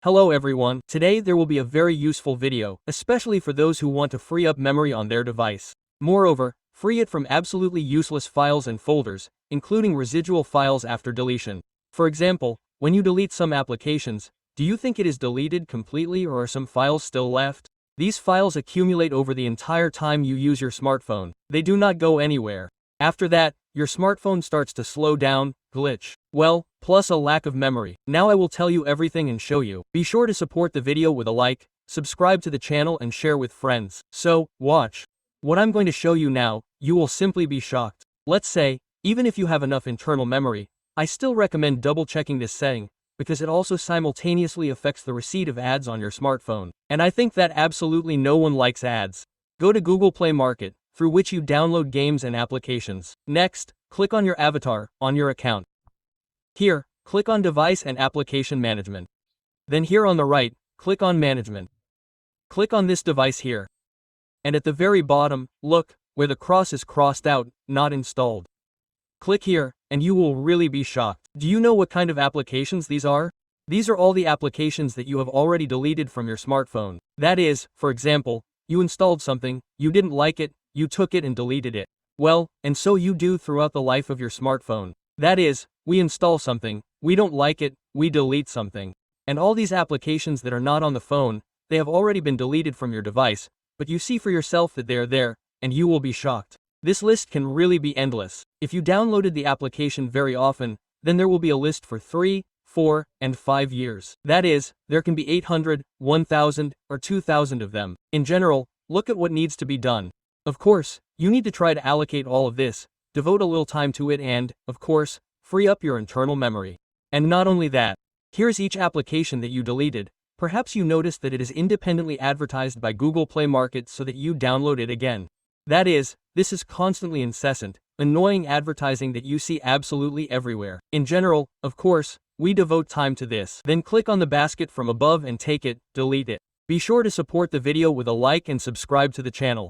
Hello everyone, today there will be a very useful video, especially for those who want to free up memory on their device. Moreover, free it from absolutely useless files and folders, including residual files after deletion. For example, when you delete some applications, do you think it is deleted completely or are some files still left? These files accumulate over the entire time you use your smartphone. They do not go anywhere. After that, your smartphone starts to slow down, glitch. Well, plus a lack of memory. Now I will tell you everything and show you. Be sure to support the video with a like, subscribe to the channel and share with friends. So, watch. What I'm going to show you now, you will simply be shocked. Let's say, even if you have enough internal memory, I still recommend double checking this setting, because it also simultaneously affects the receipt of ads on your smartphone. And I think that absolutely no one likes ads. Go to Google Play Market, through which you download games and applications. Next, click on your avatar on your account. Here, click on Device and Application Management. Then here on the right, click on Management. Click on this device here. And at the very bottom, look, where the cross is crossed out, not installed. Click here, and you will really be shocked. Do you know what kind of applications these are? These are all the applications that you have already deleted from your smartphone. That is, for example, you installed something, you didn't like it, you took it and deleted it. Well, and so you do throughout the life of your smartphone. That is, we install something, we don't like it, we delete something. And all these applications that are not on the phone, they have already been deleted from your device, but you see for yourself that they are there, and you will be shocked. This list can really be endless. If you downloaded the application very often, then there will be a list for 3, 4, and 5 years. That is, there can be 800, 1000, or 2000 of them. In general, look at what needs to be done. Of course, you need to try to allocate all of this, devote a little time to it and, of course, free up your internal memory. And not only that, here's each application that you deleted. Perhaps you noticed that it is independently advertised by Google Play Market so that you download it again. That is, this is constantly incessant, annoying advertising that you see absolutely everywhere. In general, of course, we devote time to this. Then click on the basket from above and take it, delete it. Be sure to support the video with a like and subscribe to the channel.